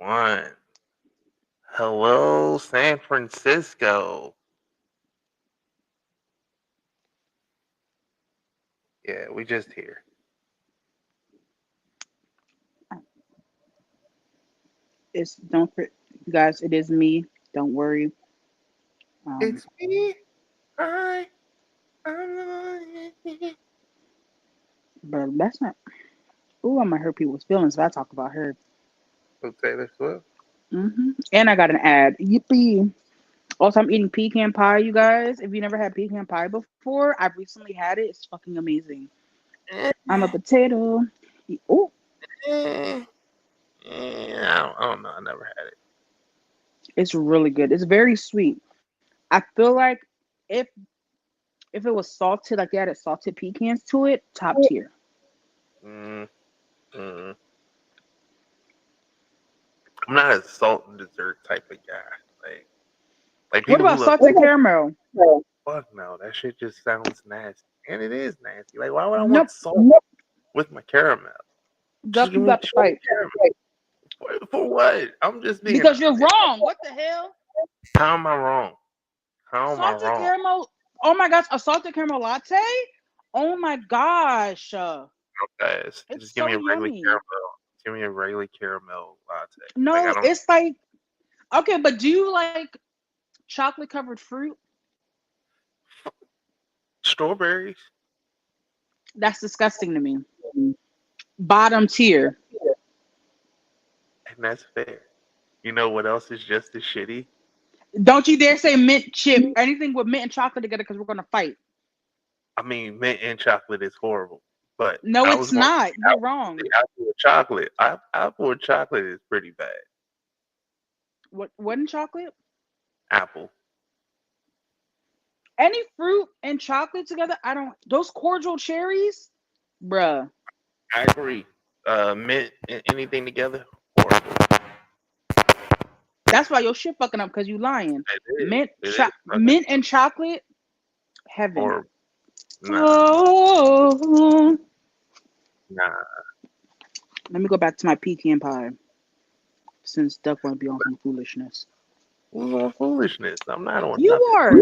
one. Hello, San Francisco. Yeah, we just here. It's don't guys. It is me. Don't worry. Um, It's me. I. but that's not. Ooh, I'm gonna hurt people's feelings if I talk about her. With Taylor Swift. And I got an ad. Yippee! Also, I'm eating pecan pie, you guys. If you never had pecan pie before, I've recently had it. It's fucking amazing. Eh, I'm a potato. Oh, eh, I don't know. I never had it. it's really good. It's very sweet. I feel like if if it was salted, like they added salted pecans to it, top tier. Mm, mm. I'm not a salt and dessert type of guy. Like What people who about love. salted caramel? Fuck no, that shit just sounds nasty, and it is nasty. Like, why would I want Nope. salt with my caramel? Just Duck, give you me got to sugar fight caramel. For what? I'm just being. because you're wrong. What the hell? How am I wrong? How am I Salted wrong? caramel. Oh my gosh, a salted caramel latte. Oh my gosh, Guys, it's just give me so a regular yummy. caramel. Give me a regular caramel latte. Like, I No, don't. it's like okay, but do you like chocolate covered fruit? Strawberries, That's disgusting to me. Bottom tier. and that's fair. You know what else is just as shitty? Don't you dare say mint chip. Anything with mint and chocolate together because we're gonna fight. I mean, mint and chocolate is horrible, but No, I was it's going to not. say You're say wrong. apple with chocolate. Apple with chocolate is pretty bad. What in chocolate? Apple. Any fruit and chocolate together? I don't. Those cordial cherries, bruh. I agree. Mint and anything together, horrible. That's why your shit fucking up because you lying. It is. It is fucking Mint and chocolate, heaven. horrible. Nah, Oh, nah. let me go back to my pecan pie since Duck want to be on some foolishness. Who's on foolishness? I'm not on You nothing. are.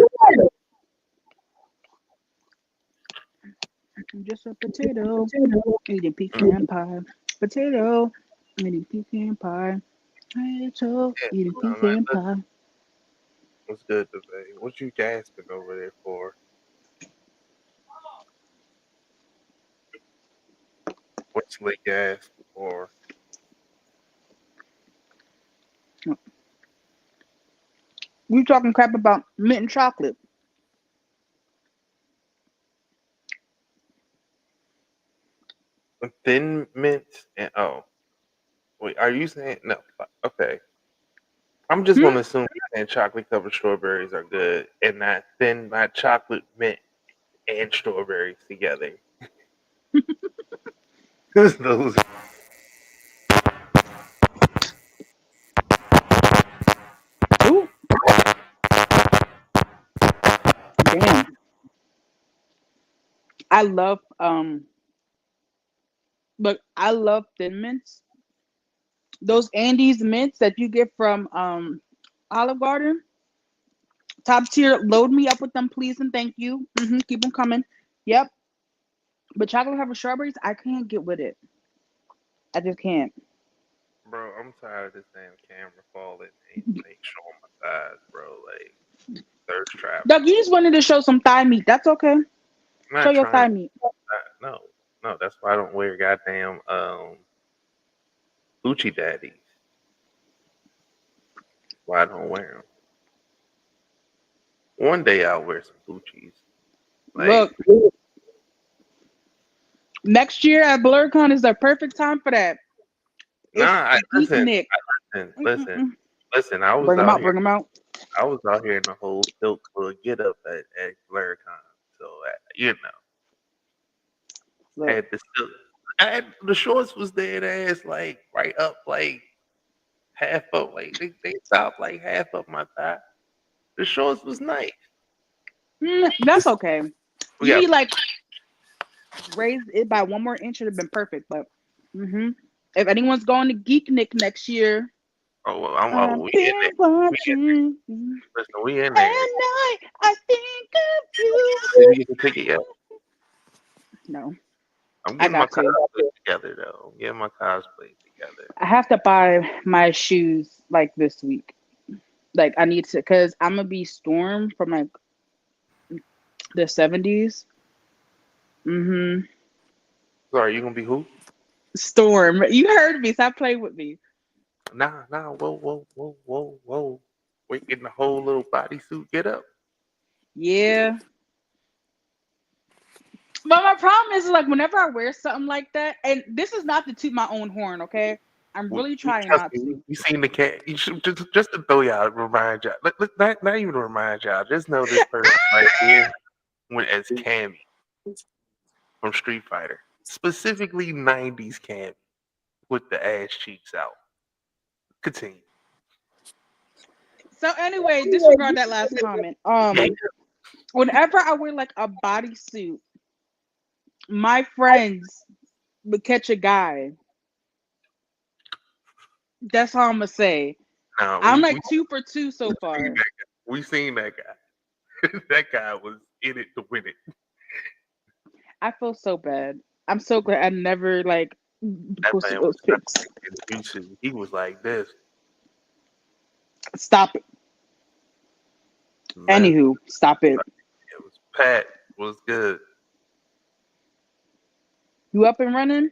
I'm just a potato eating pecan pie. Potato eating pecan pie. Potato Yeah, eating no, man, pecan listen, pie. what's good today? What you gasping over there for? What's like gasping for? We talking crap about mint and chocolate. Thin mints and wait, are you saying no? Okay, I'm just Hmm? gonna assume you're saying chocolate covered strawberries are good, and not chocolate mint and strawberries together. Because those. Ooh, damn. I love but I love thin mints. Those Andes mints that you get from Olive Garden. Top tier, load me up with them, please and thank you. Keep them coming. Yep. But chocolate covered strawberries, I can't get with it. I just can't. Bro, I'm tired of this damn camera falling ain't showing my thighs, bro. Like thirst trap. Doug, you just wanted to show some thigh meat. That's okay. I'm Show not your trying thigh to. meat. No, no. That's why I don't wear goddamn Gucci daddies. Why I don't wear them. One day I'll wear some Gucci's. Like, Look, next year at BlurCon is the perfect time for that. nah. It's Geek Listen, Nick. listen, listen, Mm-mm-mm. listen. I was Bring them out out. here. Bring them out. I was out here in the whole silk club get up at Blurcon. So Look, had the silk. I had the shorts was dead ass like right up like half up like they stopped like half up my thigh. The shorts was nice. that's okay. We You got need like raise it by 1 more inch. It'd have been perfect. But hmm if anyone's going to Geek Nick next year, Oh, well, I'm. Oh, I've we in there. been We in watching. there. Listen, we in At there. night, I think of you. Did you get the ticket yet? No, I'm I getting my got to. cosplay together though. I'm getting my cosplay together. I have to buy my shoes like this week. Like I need to, cause I'm gonna be Storm from like the '70s. Mm-hmm. Sorry, you gonna be who? Storm, you heard me. Stop playing with me. Nah, nah. Whoa, whoa, whoa, whoa, whoa. We getting the whole little bodysuit get up. Yeah, but my problem is like whenever I wear something like that, and this is not to toot my own horn, okay? I'm really trying Trust not me, to. you seen the cat. You should just to throw y'all, remind y'all. Not even to remind y'all. Just know this person right here went as Cammy from Street Fighter, specifically '90s Cammy with the ass cheeks out. Continue. So anyway, disregard that last comment. Yeah, Whenever I wear like a bodysuit, my friends would catch a guy. That's all I'm gonna say. nah, I'm we like 2 for 2 so seen far. that guy. We seen that guy. That guy was in it to win it. I feel so bad. I'm so glad I never like That posted man those was not pics. in YouTube. He was like this, Stop it. man. Anywho, stop it. It was Pat. Was good. You up and running?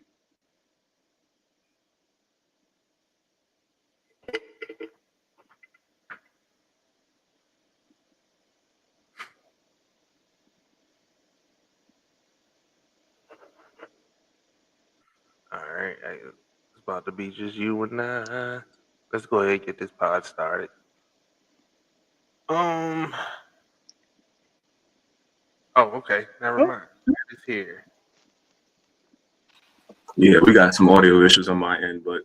All right, it's about to be just you and I. Let's go ahead and get this pod started. Um. Oh, okay. Never Oh, mind. It's here. Yeah, we got some audio issues on my end, but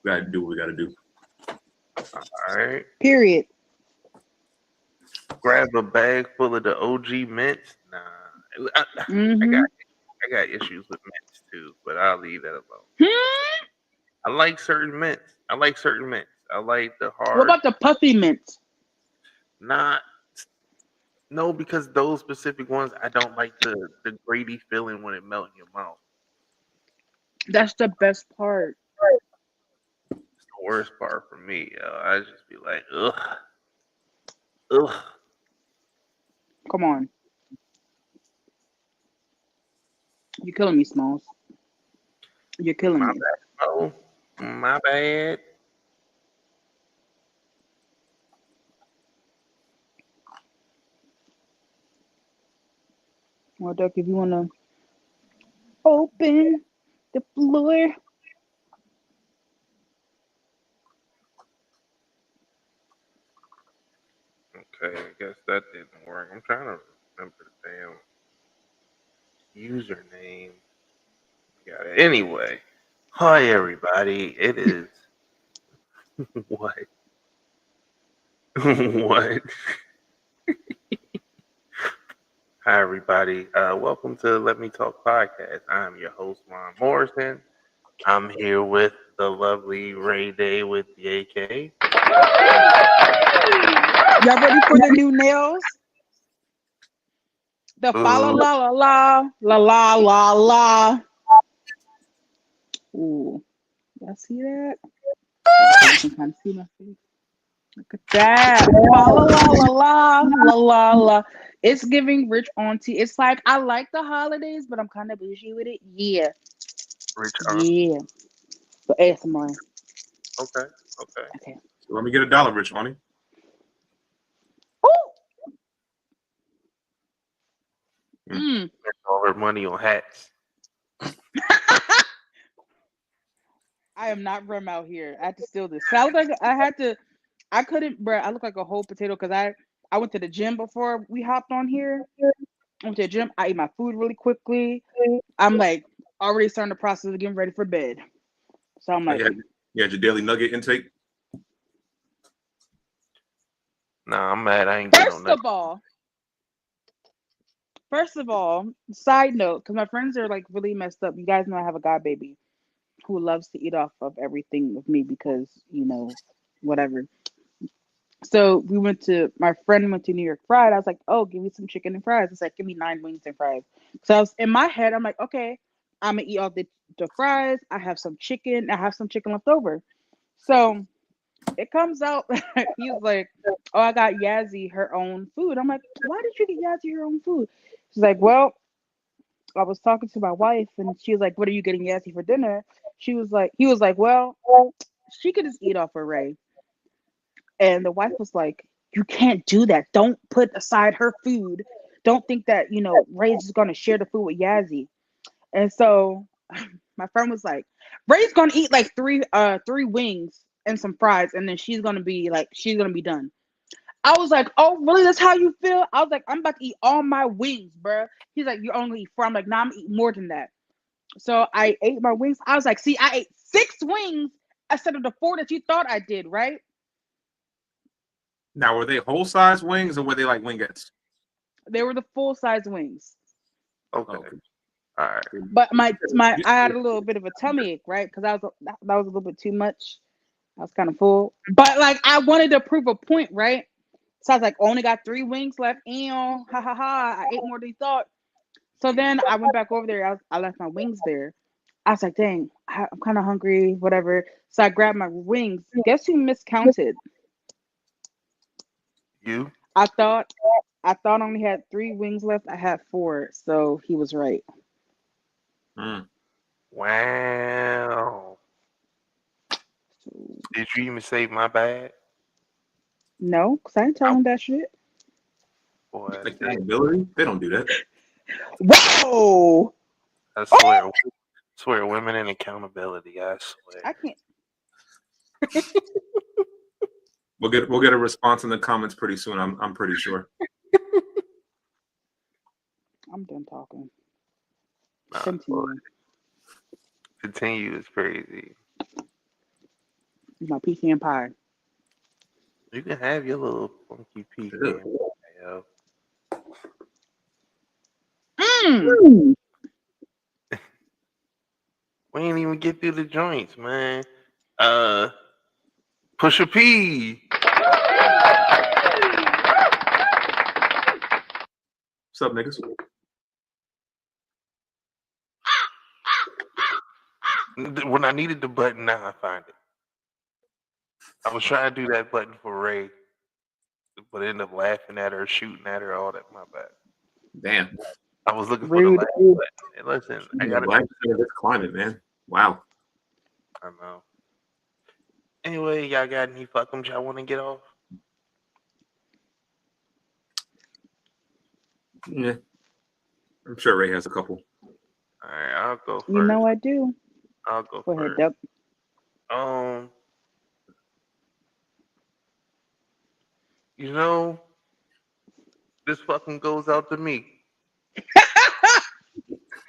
we gotta do what we gotta do. All right. period. Grab a bag full of the OG mints. Nah, I got Mm-hmm. I got issues with mints too, but I'll leave that alone. Hmm? I like certain mints. I like certain mints. I like the What hard. about the puffy mint? Not no, because those specific ones I don't like the grady feeling when it melts in your mouth. That's the best part. It's the worst part for me. I just be like, ugh, ugh. Come on. You're killing me, Smalls. You're killing My me. bad. Oh, my bad. Well, Duck, if you wanna open the floor. Okay, I guess that didn't work. I'm trying to remember the damn username. Got it. Anyway, hi everybody. It is what? What? Hi everybody. Welcome to Let Me Talk podcast. I'm your host Ron Morrison. I'm here with the lovely Ray Day with the AK. Y'all ready for the new nails? The fa la Ooh, la la la la la la la. Ooh, y'all see that? So you can kind of see my face. Look at that. Fa la la la la la la la. It's giving rich auntie. It's like I like the holidays, but I'm kind of bougie with it. Yeah, Rich Auntie. yeah. So ASMR. Okay, okay. Okay. So let me get $1, Rich Money. Oh. Mm. Mm. Spent all her money on hats. I am not rum out here. I had to steal this. I look like I had to. I couldn't, bro. I look like a whole potato because I went to the gym before we hopped on here. I went to the gym. I ate my food really quickly. I'm like already starting the process of getting ready for bed. So I'm Oh, like, you had your daily nugget intake. Nah, I'm mad. I ain't getting no first nothing. of all, first of all, side note, because my friends are like really messed up. You guys know I have a god baby who loves to eat off of everything with me because whatever. So my friend went to New York Fried. I was like, oh, give me some chicken and fries. It's like, give me 9 wings and fries. So I was in my head, I'm like, okay, I'm gonna eat all the fries. I have some chicken. I have some chicken left over. So it comes out, he's like, oh, I got Yazzie her own food. I'm like, why did you get Yazzie her own food? She's like, well, I was talking to my wife and she was like, what are you getting Yazzie for dinner? He was like, well, she could just eat off of Ray. And the wife was like, you can't do that. Don't put aside her food. Don't think that, Ray's just going to share the food with Yazzie. And so my friend was like, Ray's going to eat like three wings and some fries. And then she's going to be done. I was like, oh, really? That's how you feel? I was like, I'm about to eat all my wings, bruh. He's like, you only eat four. I'm like, nah, I'm eating more than that. So I ate my wings. I was like, see, I ate 6 wings instead of the 4 that you thought I did, right? Now, were they whole size wings or were they like wingettes? They were the full size wings. Okay. Okay. All right. But I had a little bit of a tummy ache, right? Because that was a little bit too much. I was kind of full. But like I wanted to prove a point, right? So I was like, only got 3 wings left. Ew, ha ha ha. I ate more than you thought. So then I went back over there. I left my wings there. I was like, dang, I'm kind of hungry, whatever. So I grabbed my wings. Guess who miscounted? You? I thought I only had 3 wings left. I had 4, so he was right. Wow. Did you even save my bag? No, because I didn't tell him that shit. Boy, Accountability? They don't do that. Whoa! I swear, women in accountability. I swear. I can't. We'll get a response in the comments pretty soon. I'm pretty sure. I'm done talking. Nah, Continue. boy. Continue is crazy. My pecan pie. You can have your little funky pecan. Yo. We ain't even get through the joints, man. Push a P. What's up, niggas? When I needed the button, now I find it. I was trying to do that button for Ray, but ended up laughing at her, shooting at her, all that. My bad. Damn. I was looking Rude. for the laugh button. Hey, listen, I got black in this climate, man. Wow. I know. Anyway, y'all got any fuckums y'all want to get off? Yeah. I'm sure Ray has a couple. All right, I'll go first. You know I do. I'll go Go first. ahead, Duck. You know, this fucking goes out to me.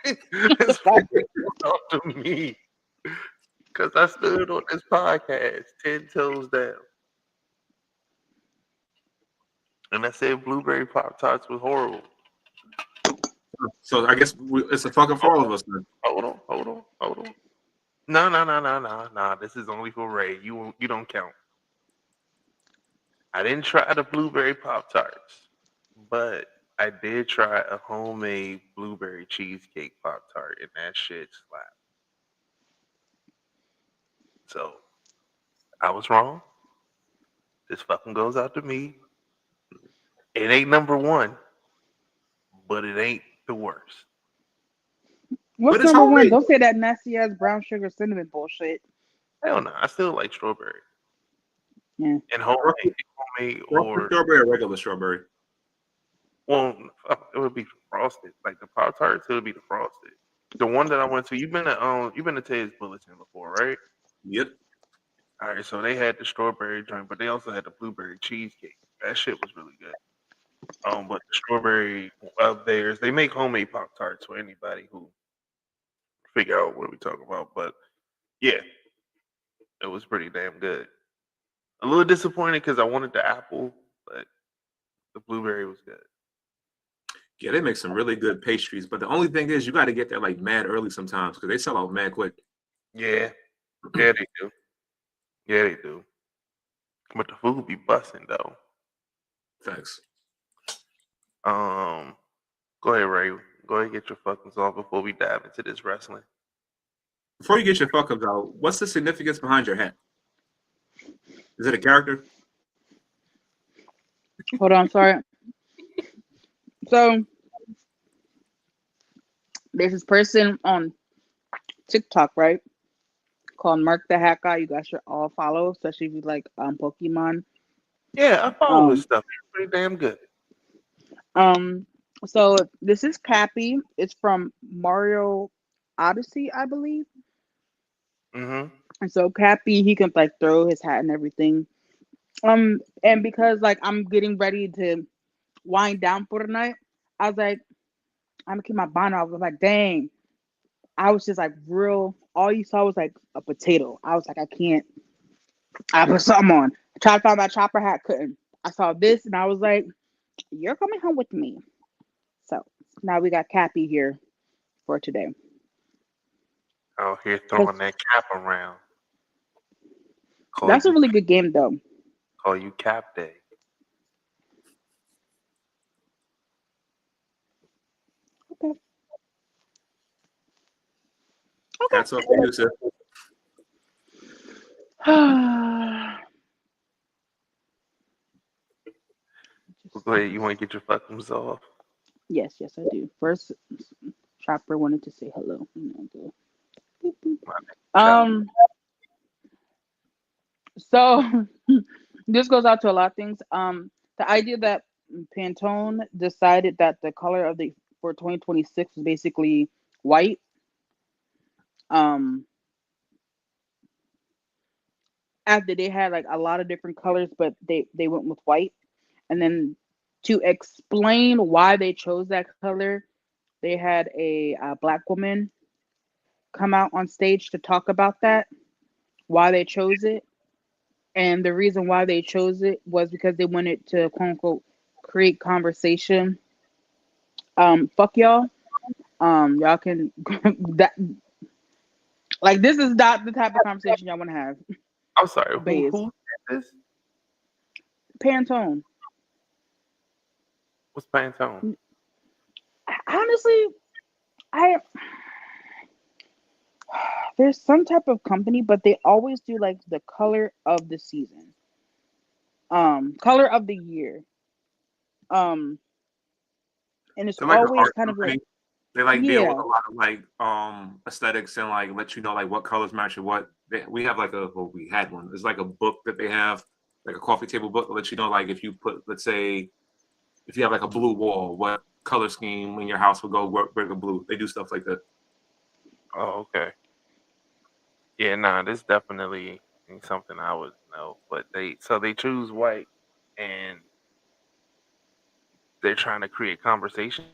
This fucking goes out to me. Because I stood on this podcast 10 toes down. And I said blueberry Pop Tarts was horrible. So I guess it's a fucking for all of us, man. Hold on. No. This is only for Ray. You don't count. I didn't try the blueberry Pop Tarts, but I did try a homemade blueberry cheesecake Pop Tart, and that shit slapped. So I was wrong. This fucking goes out to me. It ain't number 1, but it ain't the worst. What's But it's number 1? homemade. Don't say that nasty ass brown sugar cinnamon bullshit. Hell no, I still like strawberry. Yeah. And homemade or strawberry or regular strawberry? Well, it would be frosted. Like the Pop Tarts, it would be the frosted. The one that I went to, you've been to Ted's Bulletin before, right? Yep. All right, so they had the strawberry joint, but they also had the blueberry cheesecake. That shit was really good. But the strawberry of theirs, they make homemade Pop Tarts for anybody who figure out what we talking about. But yeah, it was pretty damn good. A little disappointed because I wanted the apple, but the blueberry was good. Yeah, they make some really good pastries, but the only thing is you got to get there like mad early sometimes because they sell out mad quick. Yeah, they do. Yeah, they do. But the food be busting though. Facts. Go ahead, Ray. Go ahead and get your fucking off before we dive into this wrestling. Before you get your fuck ups out, what's the significance behind your hat? Is it a character? Hold on, sorry. So there's this person on TikTok, right? Called Mark the Hat Guy. You guys should all follow, especially if you like Pokemon. Yeah, I follow his Um, stuff. He's pretty damn good. so this is Cappy. It's from Mario Odyssey, I believe. Mm-hmm. And so Cappy, he can like throw his hat and everything. And because like I'm getting ready to wind down for the night, I was like, I'm gonna keep my bonnet off. I was like, dang. I was just like real. All you saw was like a potato. I was like, I can't. I put something on. I tried to find my chopper hat, couldn't. I saw this and I was like, you're coming home with me. So now we got Cappy here for today. Out here Cause throwing that cap around. Call that's a you really good game though. Cap Day. Okay. Hats off to you, sir. Go ahead. You want to get your fucking off? Yes, I do. First, Chopper wanted to say hello. Boop, boop. So this goes out to a lot of things. The idea that Pantone decided that the color of the for 2026 was basically white. Um, After they had like a lot of different colors, but they went with white. And then to explain why they chose that color, they had a black woman come out on stage to talk about that, why they chose it. And the reason why they chose it was because they wanted to quote unquote create conversation. Fuck y'all. Y'all can that like this is not the type of conversation y'all want to have. I'm sorry. Bays. Who did this? Pantone. What's Pantone? Honestly, I there's some type of company, but they always do like the color of the season. Color of the year. Um, and it's They're like an always art kind of like company. They like deal with yeah. a lot of like aesthetics and like let you know like what colors match or what. We have like we had one. It's like a book that they have, like a coffee table book that lets you know like if you put, let's say, if you have like a blue wall, what color scheme in your house would go work a blue. They do stuff like that. Oh, okay. Yeah, nah, this definitely ain't something I would know. But they choose white, and they're trying to create conversation.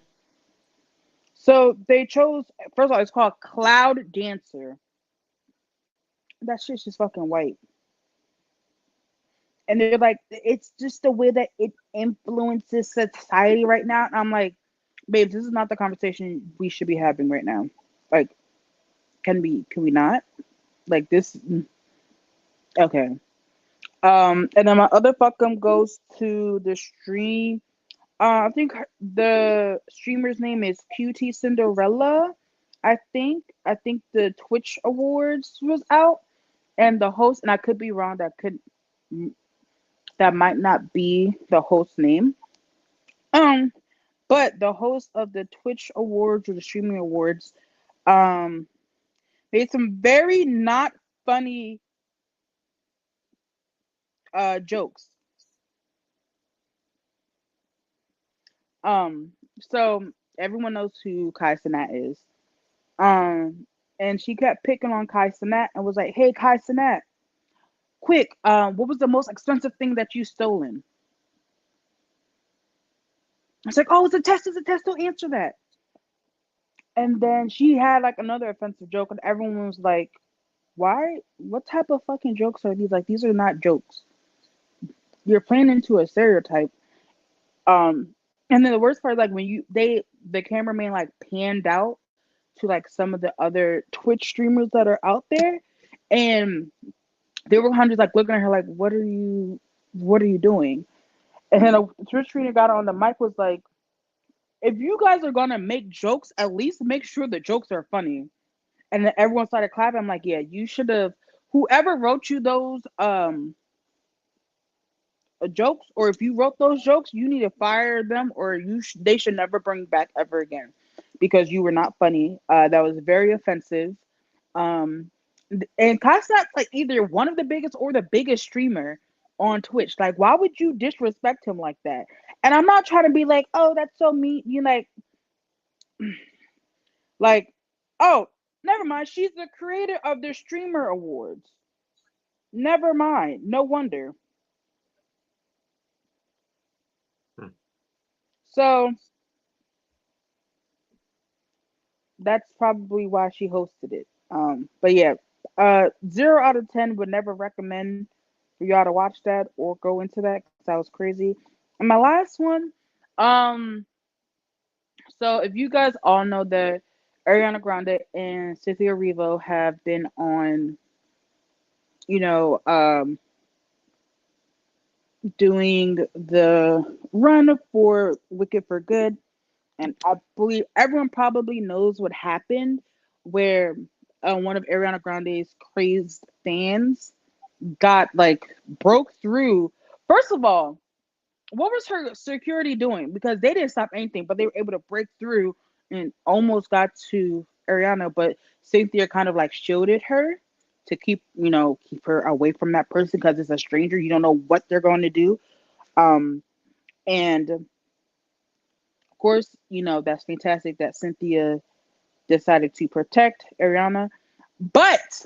So they chose first of all, it's called Cloud Dancer. That shit's just fucking white. And they're like, it's just the way that it influences society right now. And I'm like, babes, this is not the conversation we should be having right now. Like, can we not? Like this okay. And then my other fuckum goes to the stream. I think the streamer's name is QT Cinderella. I think the Twitch Awards was out, and the host, and I could be wrong. That might not be the host name. Um, but the host of the Twitch Awards or the streaming awards, um, made some very not funny jokes. Um, so everyone knows who Kai Cenat is. Um, and she kept picking on Kai Cenat and was like, "Hey, Kai Cenat, quick, what was the most expensive thing that you stolen?" It's like, "Oh, it's a test. It's a test. Don't answer that." And then she had like another offensive joke, and everyone was like, "Why? What type of fucking jokes are these? Like, these are not jokes. You're playing into a stereotype." Um, and then the worst part, like when the cameraman like panned out to like some of the other Twitch streamers that are out there, and they were hundreds like looking at her like, "What are you? What are you doing? And then a Twitch streamer got on the mic was like, if you guys are gonna make jokes, at least make sure the jokes are funny. And then everyone started clapping. I'm like, yeah, you should have. Whoever wrote you those jokes, or if you wrote those jokes, you need to fire them, or they should never bring back ever again, because you were not funny. That was very offensive. Um, and Kai's not like either one of the biggest or the biggest streamer on Twitch. Like, why would you disrespect him like that? And I'm not trying to be like, oh, that's so mean. You like, oh, never mind. She's the creator of the Streamer Awards. Never mind. No wonder. Hmm. So that's probably why she hosted it. But yeah, 0 out of 10 would never recommend for y'all to watch that or go into that because that was crazy. And my last one, um, so if you guys all know that Ariana Grande and Cynthia Erivo have been on, you know, doing the run for Wicked for Good, and I believe everyone probably knows what happened, where one of Ariana Grande's crazed fans got like broke through. First of all, what was her security doing? Because they didn't stop anything, but they were able to break through and almost got to Ariana, but Cynthia kind of like shielded her to keep her away from that person because it's a stranger. You don't know what they're going to do. Um, and of course, that's fantastic that Cynthia decided to protect Ariana. But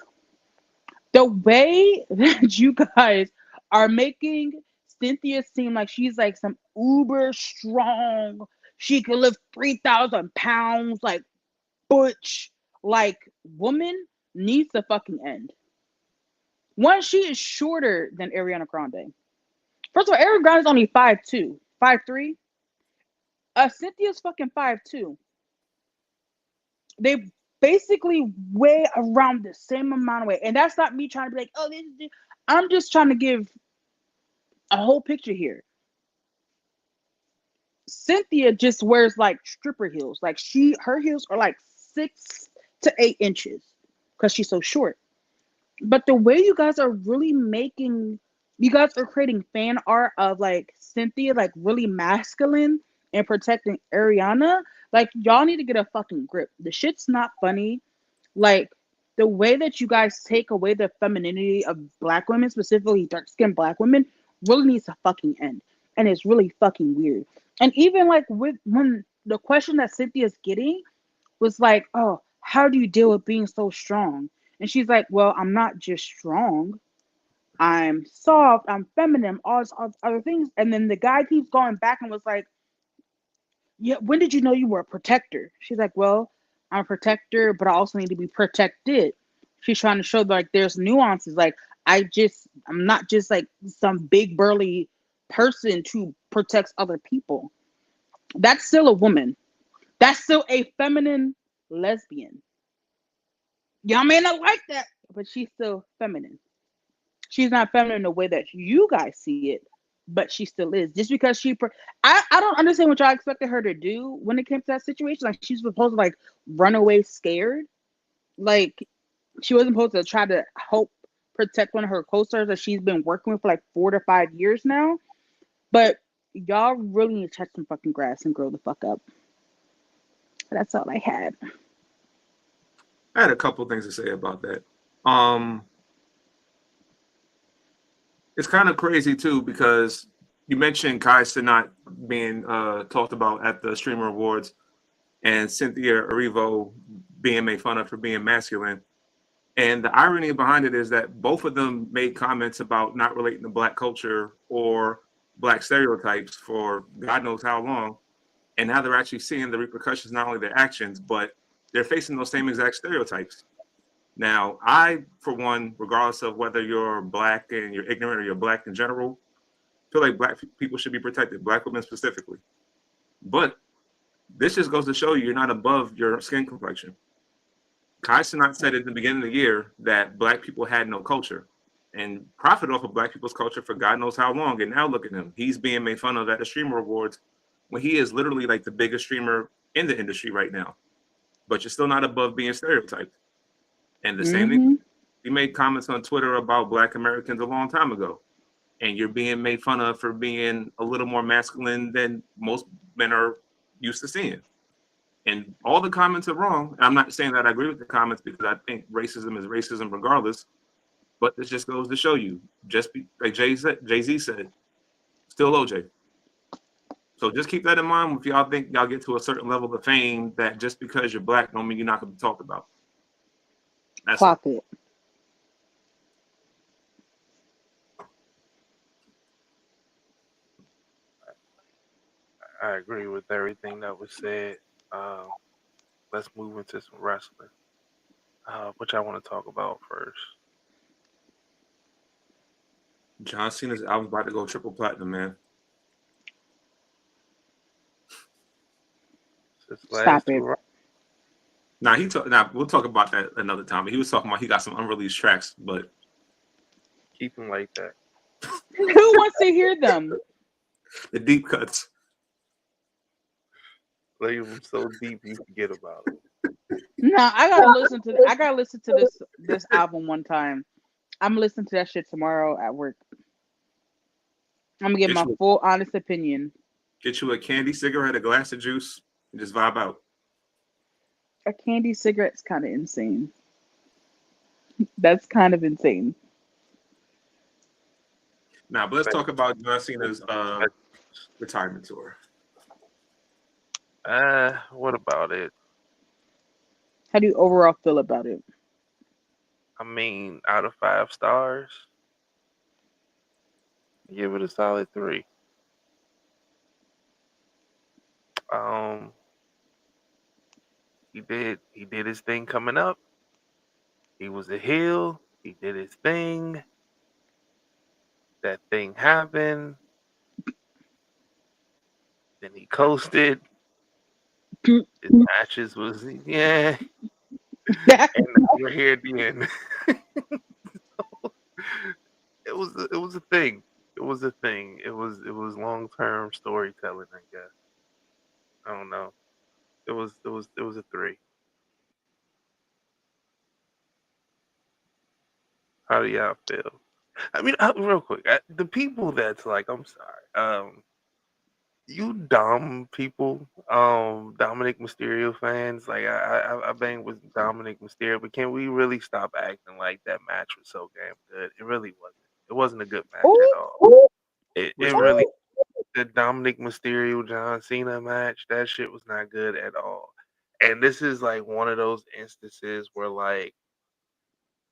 the way that you guys are making Cynthia seem like she's like some uber strong, she could lift 3,000 pounds, like butch, like woman needs to fucking end. One, she is shorter than Ariana Grande. First of all, Ariana Grande is only 5'2", 5'3". Cynthia's fucking 5'2". They basically weigh around the same amount of weight. And that's not me trying to be like, oh, I'm just trying to give a whole picture here. Cynthia just wears like stripper heels. Like her heels are like 6 to 8 inches because she's so short. But the way you guys are really you guys are creating fan art of like Cynthia, like really masculine and protecting Ariana. Like, y'all need to get a fucking grip. The shit's not funny. Like, the way that you guys take away the femininity of black women, specifically dark-skinned black women, really needs to fucking end. And it's really fucking weird. And even like when the question that Cynthia's getting was like, oh, how do you deal with being so strong? And she's like, well, I'm not just strong. I'm soft, I'm feminine, all these other things. And then the guy keeps going back and was like, yeah, when did you know you were a protector? She's like, well, I'm a protector, but I also need to be protected. She's trying to show like there's nuances. Like, I'm not just like some big burly person who protects other people. That's still a woman. That's still a feminine lesbian. Y'all may not like that, but she's still feminine. She's not feminine in the way that you guys see it, but she still is. Just because I don't understand what y'all expected her to do when it came to that situation. Like, she's supposed to like run away scared. Like, she wasn't supposed to try to help protect one of her co-stars that she's been working with for like 4 to 5 years now. But y'all really need to touch some fucking grass and grow the fuck up. That's all I had. I had a couple things to say about that. It's kind of crazy too, because you mentioned Kai Cenat being talked about at the Streamer Awards, and Cynthia Erivo being made fun of for being masculine. And the irony behind it is that both of them made comments about not relating to black culture or black stereotypes for God knows how long. And now they're actually seeing the repercussions, not only their actions, but they're facing those same exact stereotypes. Now, I, for one, regardless of whether you're black and you're ignorant or you're black in general, feel like black people should be protected, black women specifically. But this just goes to show you're not above your skin complexion. Kai Cenat said at the beginning of the year that black people had no culture. and profit off of Black people's culture for God knows how long. And now look at him. He's being made fun of at the Streamer Awards when he is literally like the biggest streamer in the industry right now. But you're still not above being stereotyped. And the same thing, Mm-hmm. he made comments on Twitter about Black Americans a long time ago. And you're being made fun of for being a little more masculine than most men are used to seeing. And all the comments are wrong. I'm not saying that I agree with the comments because I think racism is racism regardless. But this just goes to show you, like Jay-Z said, still OJ. So just keep that in mind if y'all think y'all get to a certain level of fame that just because you're Black don't mean you're not going to be talked about. That's Clock it. I agree with everything that was said. Let's move into some wrestling. Which I want to talk about first. John Cena's album's about to go triple platinum, man. Stop it. Now we'll talk about that another time. But he was talking about he got some unreleased tracks, but keep them like that. Who wants to hear them? The deep cuts. Leave them so deep you forget about it. No, I gotta listen to this album one time. I'm gonna listen to that shit tomorrow at work. I'm gonna give my full honest opinion. Get you a candy cigarette, a glass of juice, and just vibe out. A candy cigarette's kind of insane. That's kind of insane. Now, but let's talk about John Cena's retirement tour. What about it? How do you overall feel about it? I mean, out of 5 stars, give it a solid 3. He did his thing coming up. He was a heel. He did his thing. That thing happened. Then he coasted. His matches was and we're here at the end. It was a thing. It was a thing. It was long-term storytelling, I guess. I don't know. It was a 3. How do y'all feel? I mean, real quick, the people that's like, I'm sorry, you dumb people, Dominic Mysterio fans, like I bang with Dominic Mysterio, but can we really stop acting like that match was so damn good? It really wasn't. It wasn't a good match at all. It really, the Dominic Mysterio John Cena match, that shit was not good at all. And this is like one of those instances where like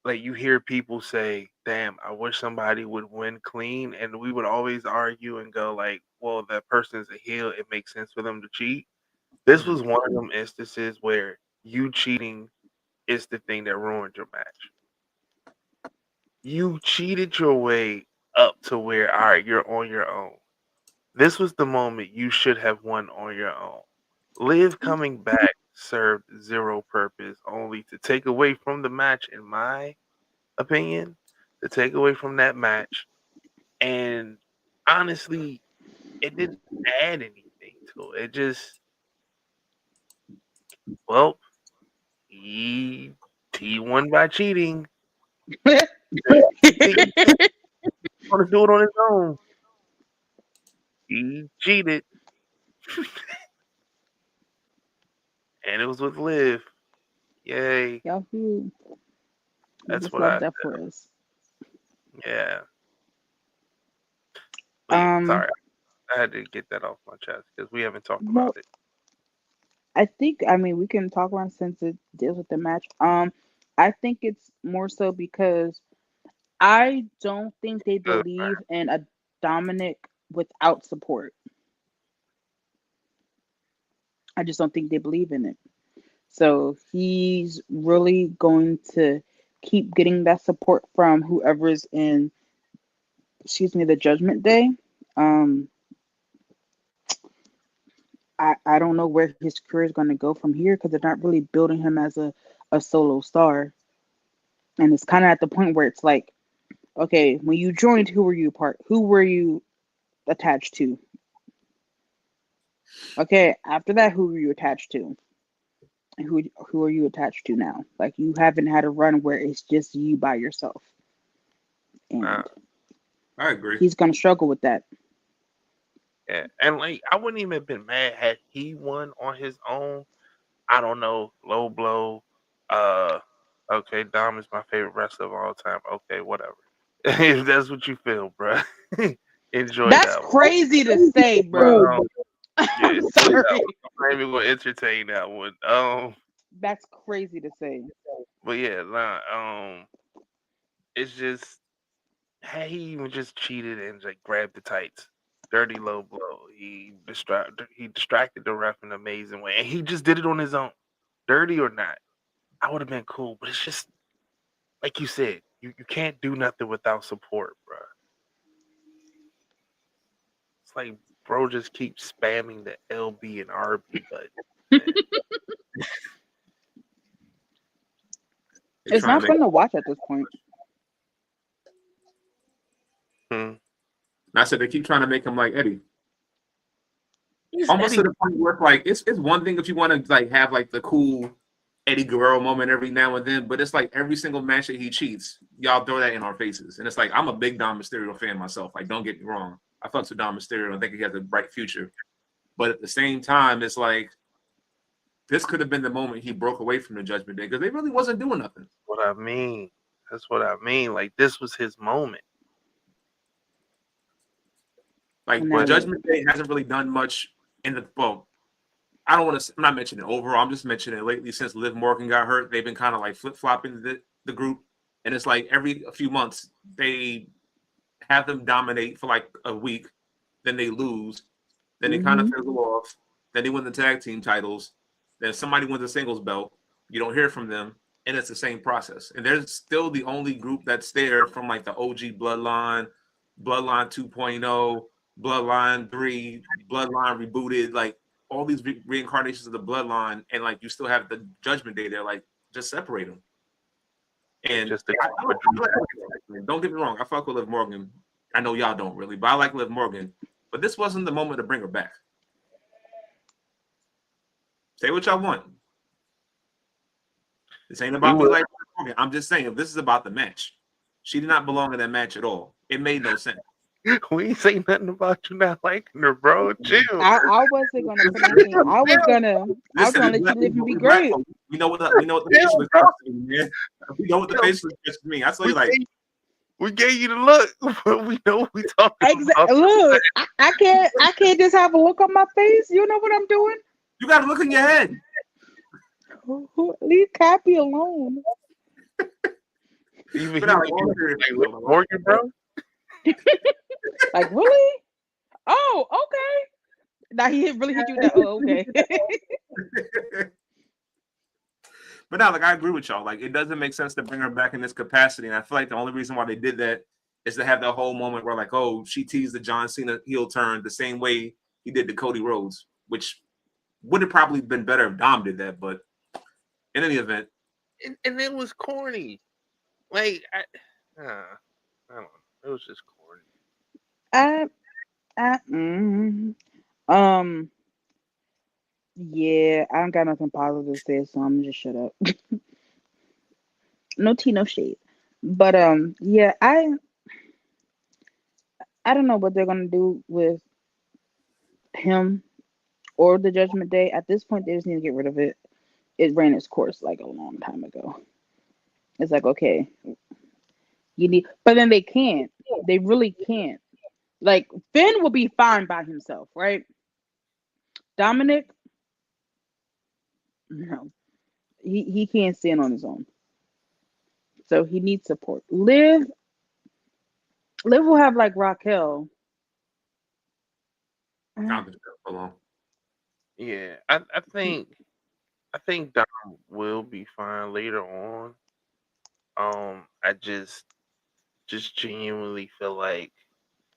you hear people say, "Damn, I wish somebody would win clean," and we would always argue and go like, "Well, that person's a heel. It makes sense for them to cheat." This was one of them instances where you cheating is the thing that ruined your match. You cheated your way up to where, all right, you're on your own. This was the moment you should have won on your own. Liv coming back served zero purpose, only to take away from the match, in my opinion, to take away from that match. And honestly, it didn't add anything to it. It just, well, he won by cheating. He want to do it on his own. He cheated. And it was with Liv. Yay. Yahoo! That's Just what love I that said. for us. Yeah. But sorry, I had to get that off my chest because we haven't talked about it. I mean, we can talk about it since it deals with the match. I think it's more so because I don't think they believe in a Dominic without support. I just don't think they believe in it. So he's really going to keep getting that support from whoever's in, the Judgment Day. I don't know where his career is going to go from here because they're not really building him as a solo star. And it's kind of at the point where it's like, Okay, when you joined, who were you attached to? Okay, after that, who were you attached to? And who are you attached to now? Like you haven't had a run where it's just you by yourself. And I agree. he's gonna struggle with that. Yeah, and like I wouldn't even have been mad had he won on his own. I don't know, low blow. Uh, okay, Dom is my favorite wrestler of all time. Okay, whatever. If that's what you feel, bro, enjoy That's that one. crazy to say, But bro. yeah, I'm enjoy that one. sorry. I'm not even gonna entertain that one. That's crazy to say. But yeah, nah, it's just had he even just cheated and like grabbed the tights, dirty low blow. He distracted the ref in an amazing way, and he just did it on his own. Dirty or not, I would have been cool. But it's just like you said, you can't do nothing without support, bro. It's like bro just keeps spamming the LB and RB button. Man. They're It's trying to not make. fun to watch at this point. Hmm. I said they keep trying to make him like Eddie. He's Almost Eddie. to the point where like it's one thing if you want to like have like the cool Eddie Guerrero moment every now and then, but it's like every single match that he cheats, y'all throw that in our faces. And it's like I'm a big Dom Mysterio fan myself. Like, don't get me wrong. I fucks with Dom Mysterio. I think he has a bright future. But at the same time, it's like this could have been the moment he broke away from the Judgment Day because they really wasn't doing nothing. What I mean. That's what I mean. Like this was his moment. Like And the now But look. Judgment Day hasn't really done much in the well. I don't want to. I'm not mentioning it overall. I'm just mentioning it lately since Liv Morgan got hurt. They've been kind of like flip flopping the group, and it's like every few months they have them dominate for like a week, then they lose, then they kind of Hmm. fizzle off, then they win the tag team titles, then somebody wins a singles belt. You don't hear from them, and it's the same process. And they're still the only group that's there from like the OG Bloodline, Bloodline 2.0, Bloodline 3, Bloodline rebooted, like all these reincarnations of the Bloodline, and like you still have the Judgment Day there, like just separate them. it's And just a don't get me wrong, I fuck with Liv Morgan. I know y'all don't really, but I like Liv Morgan. But this wasn't the moment to bring her back. Say what y'all want. This ain't we about me will. like Morgan. I'm just saying, if this is about the match, she did not belong in that match at all. It made no sense. We ain't say nothing about you not liking her, bro. Chill. I wasn't gonna put anything. I was gonna let you live and be great. We know what the facial expression means, man. We know what the facial expression means. I saw you like We gave you the look, but we know what we talking about. Exactly. Look, I can't just have a look on my face. You know what I'm doing? you got to look in your head. Leave Cappy alone. Even But he I like, like Liv Morgan, bro. Like really? Oh, okay. Now he really hit you with that. Oh, okay. But now, like I agree with y'all. Like it doesn't make sense to bring her back in this capacity, and I feel like the only reason why they did that is to have that whole moment where, like, oh, she teased the John Cena heel turn the same way he did the Cody Rhodes, which would have probably been better if Dom did that. But in any event, And it was corny. Like I don't know. It was just corny. uh, mm, um, yeah, I don't got nothing positive to say, so I'm just shut up. No tea, no shade. But yeah, I don't know what they're gonna do with him or the Judgment Day. At this point, they just need to get rid of it. It ran its course like a long time ago. It's like okay, you need, but then they can't. They really can't. Like Finn will be fine by himself, right? Dominic, no, he can't stand on his own. So he needs support. Liv will have like Raquel. Dom can just alone. Yeah, I think Dom will be fine later on. I just genuinely feel like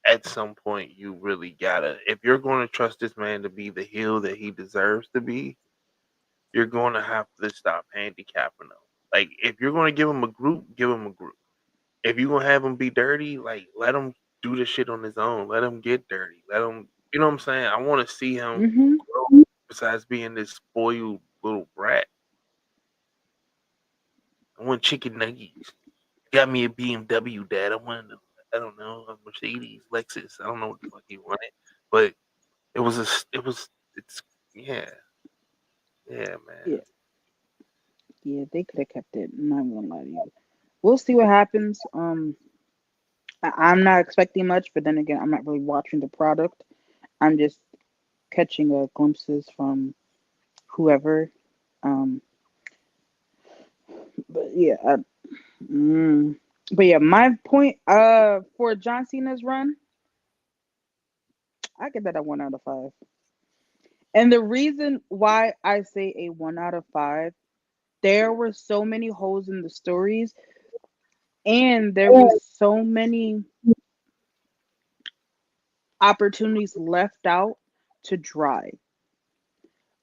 at some point you really gotta, if you're going to trust this man to be the heel that he deserves to be, you're going to have to stop handicapping him. Like if you're going to give him a group, give him a group. if you gonna have him be dirty, like let him do the shit on his own. Let him get dirty. Let him. You know what I'm saying? I want to see him Mm-hmm. grow. Besides being this spoiled little brat, I want chicken nuggets. Got me a BMW, Dad. I don't know, a Mercedes, Lexus. I don't know what the fuck he wanted, but it's, yeah, yeah, man. Yeah, yeah, they could have kept it. I'm not gonna lie to you. We'll see what happens. I'm not expecting much, but then again, I'm not really watching the product. I'm just catching glimpses from whoever. Um, but yeah, mm, but yeah, my point for John Cena's run, I give that a 1 out of 5. And the reason why I say a 1 out of 5, there were so many holes in the stories, and there was so many opportunities left out to dry.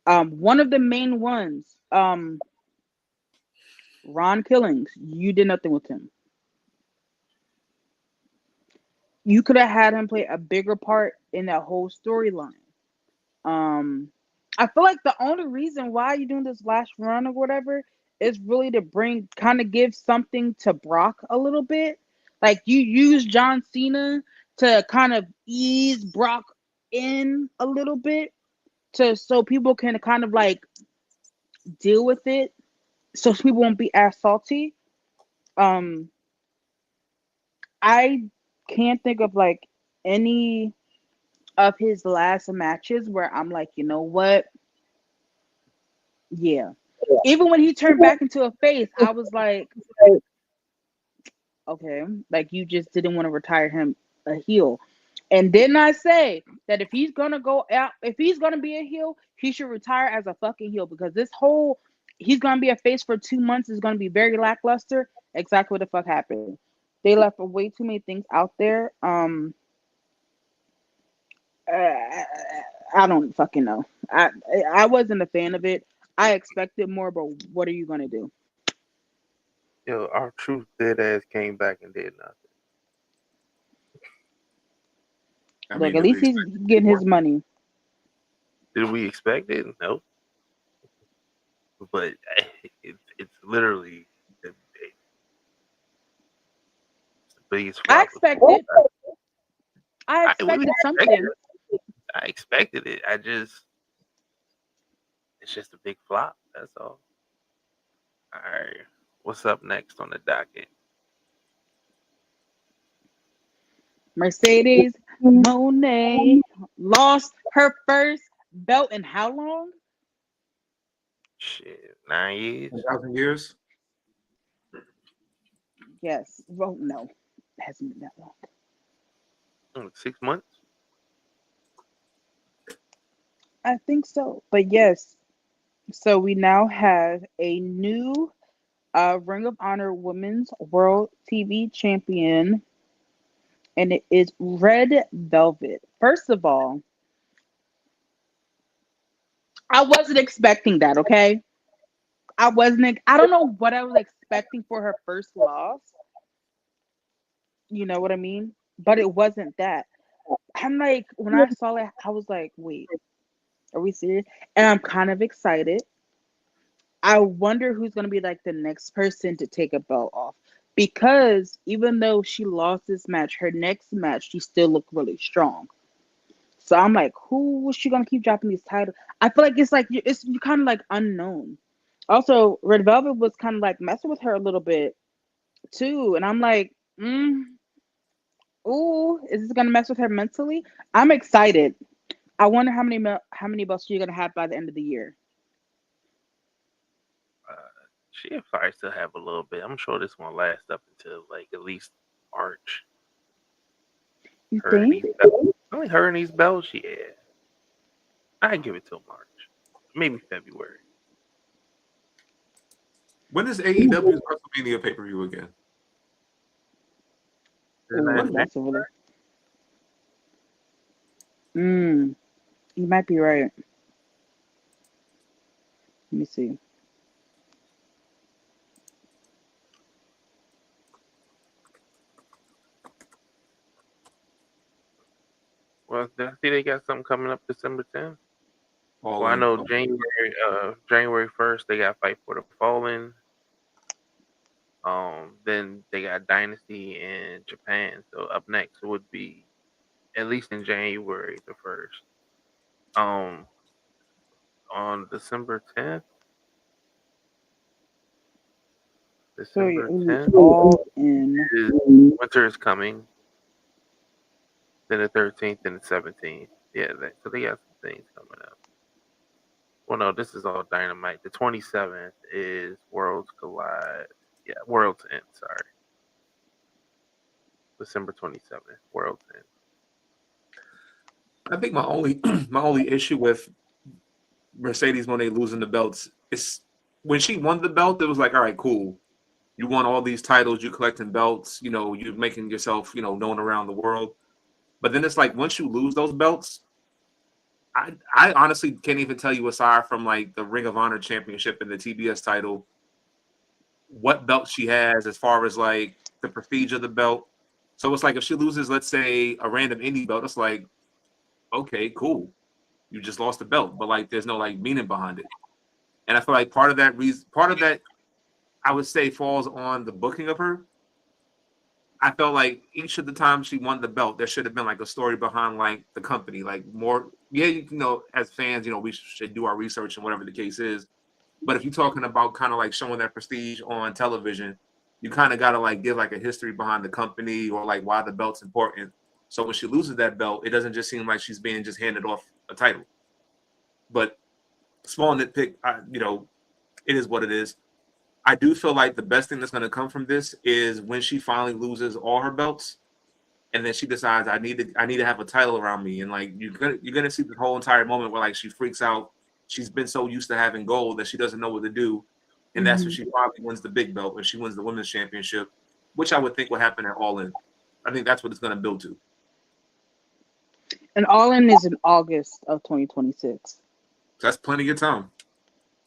One of the main ones, Ron Killings, you did nothing with him. You could have had him play a bigger part in that whole storyline. Um, I feel like the only reason why you're doing this last run or whatever is really to kind of give something to Brock a little bit. Like you use John Cena to kind of ease Brock in a little bit, so people can kind of like deal with it, so people won't be as salty. Um, I can't think of like any of his last matches where I'm like, you know what? Yeah. Even when he turned back into a face, I was like, okay, like you just didn't want to retire him a heel. And didn't I say that if he's gonna go out, if he's gonna be a heel, he should retire as a fucking heel, because this whole he's gonna be a face for 2 months is gonna be very lackluster. Exactly what the fuck happened. They left way too many things out there. Uh, I don't fucking know. I wasn't a fan of it. I expected more, but what are you gonna do? Yo, our truth dead ass came back and did nothing. I Look, mean, at did we least he's expect it getting more? his money. Did we expect it? No, but it's literally it's the biggest I flop of expected. I we expected expected something. it. I expected it. It's just a big flop. That's all. All right. What's up next on the docket? Mercedes Monet lost her first belt in how long? Shit, 9 years. 1,000 years. Yes. Well, no, it hasn't been that long. 6 months. I think so. But yes, so we now have a new Ring of Honor Women's World TV Champion, and it is Red Velvet. First of all, I wasn't expecting that, okay? I don't know what I was expecting for her first loss. You know what I mean? But it wasn't that. I'm like, when I saw it, I was like, wait, are we serious? And I'm kind of excited. I wonder who's going to be like the next person to take a belt off. Because even though she lost this match, her next match, she still looked really strong. So I'm like, who was she going to keep dropping these titles? I feel like you kind of like unknown. Also, Red Velvet was kind of like messing with her a little bit too. And I'm like, ooh, is this gonna mess with her mentally? I'm excited. I wonder how many belts you're gonna have by the end of the year. Uh, she'll probably still have a little bit. I'm sure this one last up until like at least March. You Her and think? these belts. Only her and these belts. Yeah, I give it till March, maybe February. When is AEW's WrestleMania pay per view again? Ooh, When? that's a really. Mm, you might be right. Let me see. Well, I see they got something coming up December 10th. All Well, I in. know Okay. January 1st they got Fight for the Fallen. Then they got Dynasty in Japan. So up next would be at least in January the 1st. Um, on December 10th. So December it was 10th all in. is Winter is Coming. Then the 13th and the 17th. Yeah, so they got some things coming up. Well, no, this is all Dynamite. The 27th is Worlds Collide. Yeah, Worlds End. Sorry, December 27th. Worlds End. I think my only my only issue with Mercedes when they losing the belts is when she won the belt, it was like, all right, cool. You won all these titles, you collecting belts, you're making yourself, known around the world. But then it's like once you lose those belts, I honestly can't even tell you aside from like the Ring of Honor championship and the TBS title, what belt she has as far as like the prestige of the belt. So it's like if she loses, let's say, a random indie belt, it's like, okay, cool. You just lost the belt, but like there's no like meaning behind it. And I feel like part of that I would say falls on the booking of her. I felt like each of the times she won the belt, there should have been like a story behind like the company, like more. Yeah, as fans, we should do our research and whatever the case is. But if you're talking about kind of like showing that prestige on television, you kind of got to like give like a history behind the company or like why the belt's important. So when she loses that belt, it doesn't just seem like she's being just handed off a title. But small nitpick, it is what it is. I do feel like the best thing that's going to come from this is when she finally loses all her belts, and then she decides I need to have a title around me, and like you're gonna see the whole entire moment where like she freaks out. She's been so used to having gold that she doesn't know what to do, and that's when Mhm. she probably wins the big belt when she wins the women's championship, which I would think would happen at All In. I think that's what it's going to build to. And All In is in August of 2026. So that's plenty of time.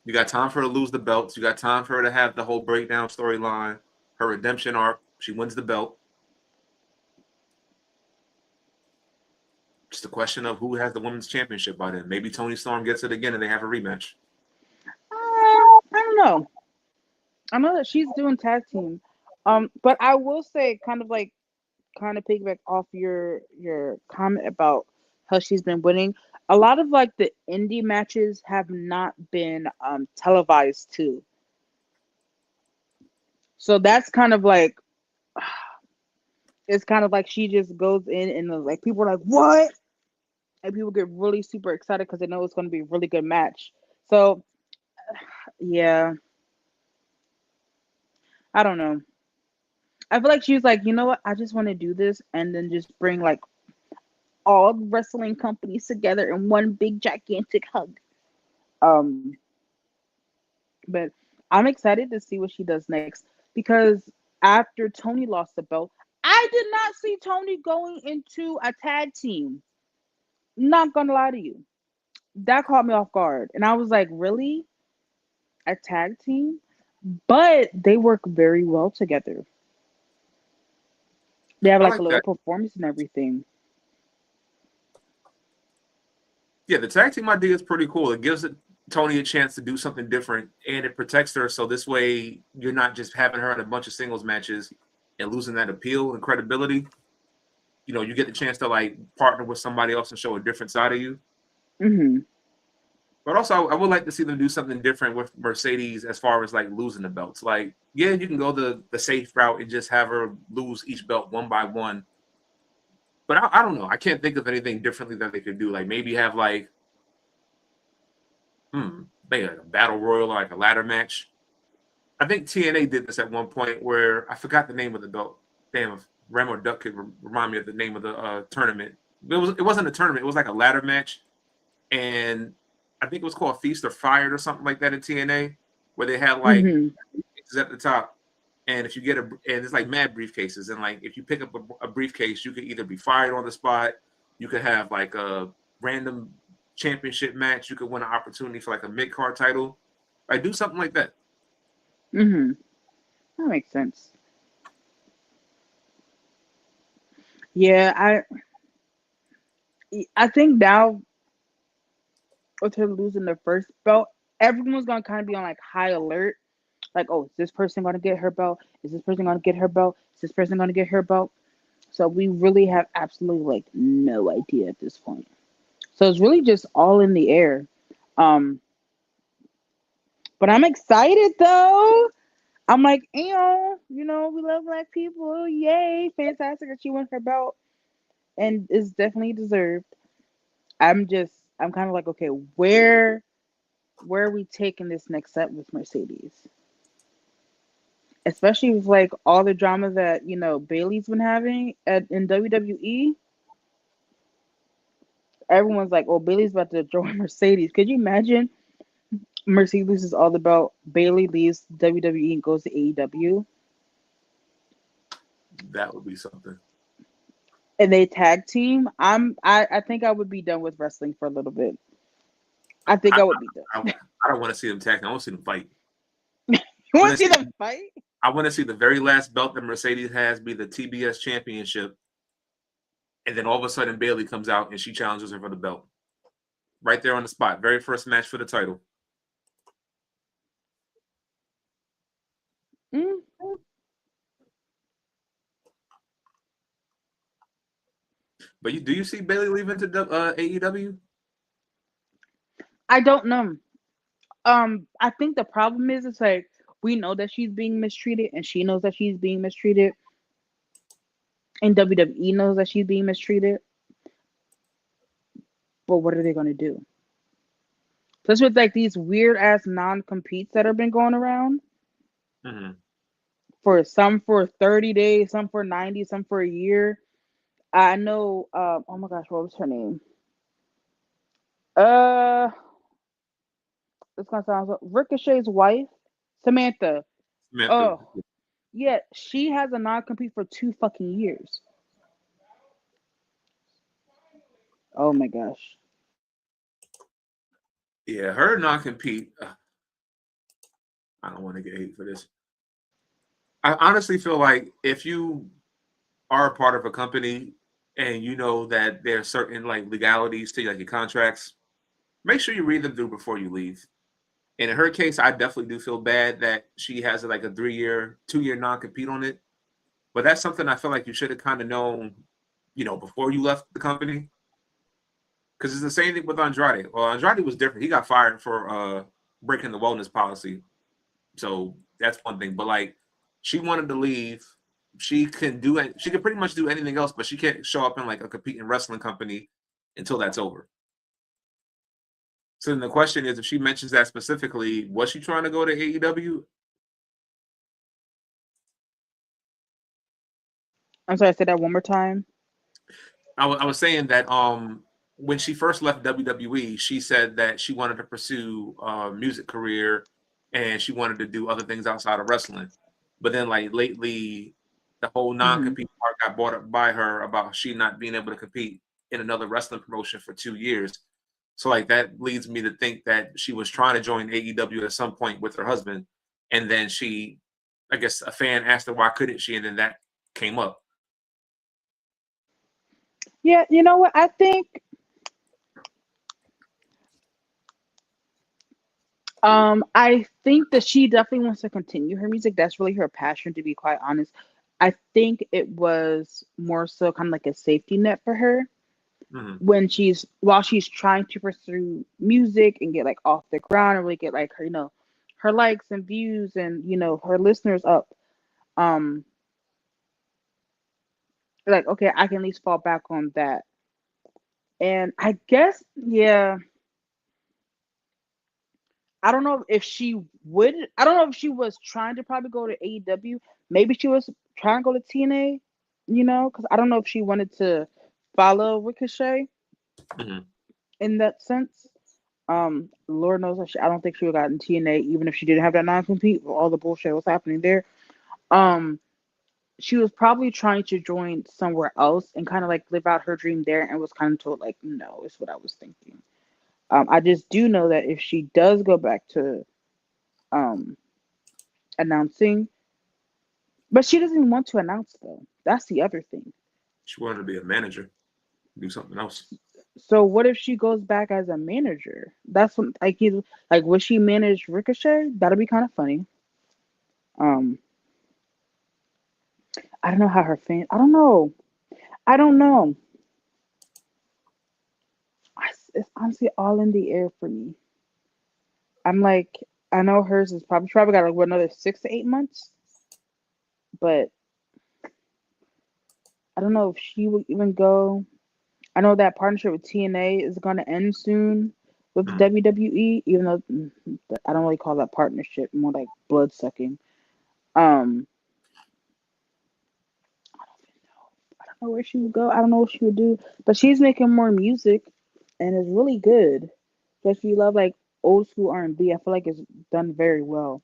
You got time for her to lose the belts. You got time for her to have the whole breakdown storyline, her redemption arc. She wins the belt. Just a question of who has the women's championship by then. Maybe Toni Storm gets it again and they have a rematch. I don't know. I know that she's doing tag team. But I will say, kind of piggyback off your comment about how she's been winning. A lot of like the indie matches have not been televised too. So that's kind of like it's kind of like she just goes in and like people are like, what? And people get really super excited because they know it's going to be a really good match. So yeah, I don't know. I feel like she's like, you know what? I just want to do this and then just bring like all wrestling companies together in one big gigantic hug. Um, but I'm excited to see what she does next because after Tony lost the belt, I did not see Tony going into a tag team. Not gonna lie to you, that caught me off guard, and I was like, really, a tag team? But they work very well together. They have I like a like little that. performance and everything. Yeah, the tag team idea is pretty cool. It gives Tony a chance to do something different, and it protects her. So this way, you're not just having her in a bunch of singles matches and losing that appeal and credibility. You get the chance to like partner with somebody else and show a different side of you. Hmm. But also, I would like to see them do something different with Mercedes as far as like losing the belts. Like, yeah, you can go the safe route and just have her lose each belt one by one. But I don't know. I can't think of anything differently that they could do. Like maybe have like, maybe like a battle royal, or like a ladder match. I think TNA did this at one point where I forgot the name of the belt. Damn, if Rem or Duck could remind me of the name of the tournament. It wasn't a tournament. It was like a ladder match, and I think it was called Feast or Fired or something like that in TNA, where they had like Hmm. briefcases at the top, and if you get and it's like mad briefcases, and like if you pick up a briefcase, you could either be fired on the spot, you could have like a random championship match, you could win an opportunity for like a mid card title, like do something like that. Hmm. That makes sense. Yeah, I think now with her losing the first belt, everyone's gonna kind of be on like high alert. Like, oh, is this person gonna get her belt? Is this person gonna get her belt? Is this person gonna get her belt? So we really have absolutely like no idea at this point. So it's really just all in the air. Um, but I'm excited though. I'm like, we love black people. Yay, fantastic that she won her belt, and it's definitely deserved. I'm kind of like, okay, where are we taking this next step with Mercedes? Especially with like all the drama that Bailey's been having in WWE. Everyone's like, oh, Bailey's about to join Mercedes. Could you imagine Mercedes is all about Bailey leaves WWE and goes to AEW, That would be something. and they tag team? I think I would be done with wrestling for a little bit. I think I would be done. I don't want to see them tag. I want to see them fight. You want to see them fight? I want to see the very last belt that Mercedes has be the TBS Championship, and then all of a sudden Bailey comes out and she challenges her for the belt, right there on the spot. Very first match for the title. Mm. But do you see Bailey leaving to AEW? I don't know. I think the problem is it's like we know that she's being mistreated, and she knows that she's being mistreated, and WWE knows that she's being mistreated. But what are they gonna do? Plus, with like these weird ass non competes that have been going around Mm-hmm. for some for 30 days, some for 90, some for a year. I know. Oh my gosh, what was her name? Uh, it's gonna sound Ricochet's wife, Samantha. Samantha. Oh, yeah, she has a non compete for 2 fucking years. Oh my gosh. Yeah, her non-compete. I don't want to get hate for this. I honestly feel like if you are a part of a company and you know that there are certain like legalities to like your contracts, make sure you read them through before you leave. And in her case, I definitely do feel bad that she has like a 3-year, 2-year non-compete on it. But that's something I feel like you should have kind of known, before you left the company. Because it's the same thing with Andrade. Well, Andrade was different. He got fired for breaking the wellness policy. So that's one thing. But like, she wanted to leave. She can do it. She can pretty much do anything else, but she can't show up in like a competing wrestling company until that's over. So then the question is, if she mentions that specifically, was she trying to go to AEW? I'm sorry, I said that one more time. I was saying that when she first left WWE, she said that she wanted to pursue a music career and she wanted to do other things outside of wrestling. But then like lately, the whole non-compete part got brought up by her about she not being able to compete in another wrestling promotion for 2 years. So like that leads me to think that she was trying to join AEW at some point with her husband. And then I guess a fan asked her why couldn't she, and then that came up. Yeah, you know what? I think that she definitely wants to continue her music. That's really her passion, to be quite honest. I think it was more so kind of like a safety net for her Mm-hmm. while she's trying to pursue music and get like off the ground and really get like her likes and views and her listeners up. Um, like, okay, I can at least fall back on that. And I guess, yeah, I don't know if she was trying to probably go to AEW. Maybe she was trying to go to TNA, because I don't know if she wanted to follow Ricochet Mm-hmm. in that sense. Lord knows I don't think she would have gotten TNA even if she didn't have that non-compete with all the bullshit was happening there. Um, she was probably trying to join somewhere else and kind of like live out her dream there, and was kind of told like no, is what I was thinking. I just do know that if she does go back to um announcing, but she doesn't want to announce though. That's the other thing. She wanted to be a manager, do something else. So what if she goes back as a manager? That's what, like, he's like, would she manage Ricochet? That'd be kind of funny. Um, I don't know how her fan. I don't know. I don't know. It's honestly all in the air for me. I'm like, I know hers is probably got like what, another 6 to 8 months, but I don't know if she would even go. I know that partnership with TNA is going to end soon with Hmm. WWE, even though I don't really call that partnership, more like blood sucking. Um, I don't know where she would go. I don't know what she would do, but she's making more music, and it's really good. So if you love like old school R&B, I feel like it's done very well.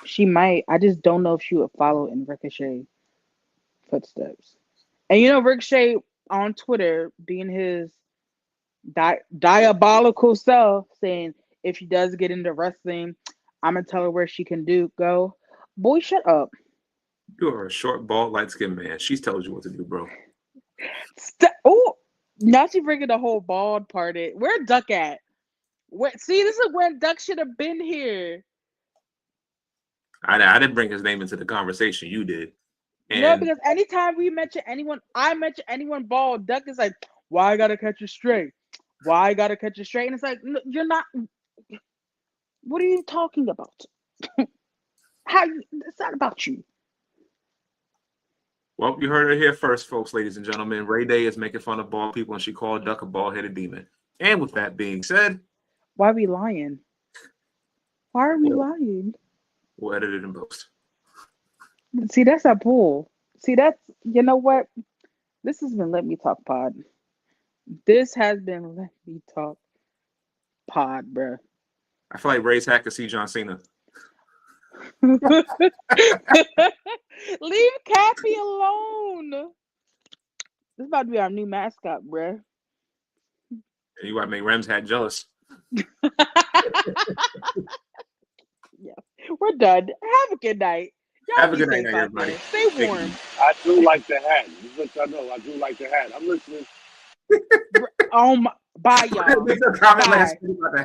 She might. I just don't know if she would follow in Ricochet footsteps. And you know, Ricochet on Twitter being his diabolical self, saying if she does get into wrestling, I'm gonna tell her where she can go. Boy, shut up. You are a short, bald, light skinned man. She's tells you what to do, bro. Oh, now she bringing the whole bald part in. Where Duck at? Where? See, this is where Duck should have been here. I didn't bring his name into the conversation. You did. No, And because anytime we mention anyone, I mention anyone bald, Duck is like, "Why I gotta catch it straight? Why I gotta catch it straight?" And it's like, no, you're not. What are you talking about? How? It's not about you. well, you heard it here first, folks, ladies and gentlemen. Ray Day is making fun of bald people, and she called Duck a bald-headed demon. And with that being said, Why are we lying? Why are we lying? we'll edit it in post. See, that's a bull. See, that's, you know what? This has been Let Me Talk Pod. This has been Let Me Talk Pod, bruh. I feel like Ray's hack to see John Cena. Leave Cappy alone. This is about to be our new mascot, bruh. And you got to make Rem's hat jealous. Yeah, we're done. Have a good night. Y'all Have a be good safe night, out everybody. there. Stay warm. I do like the hat. Just let y'all know, I do like the hat. I'm listening. Oh my, bye, y'all. Make a comment Bye. last week about that.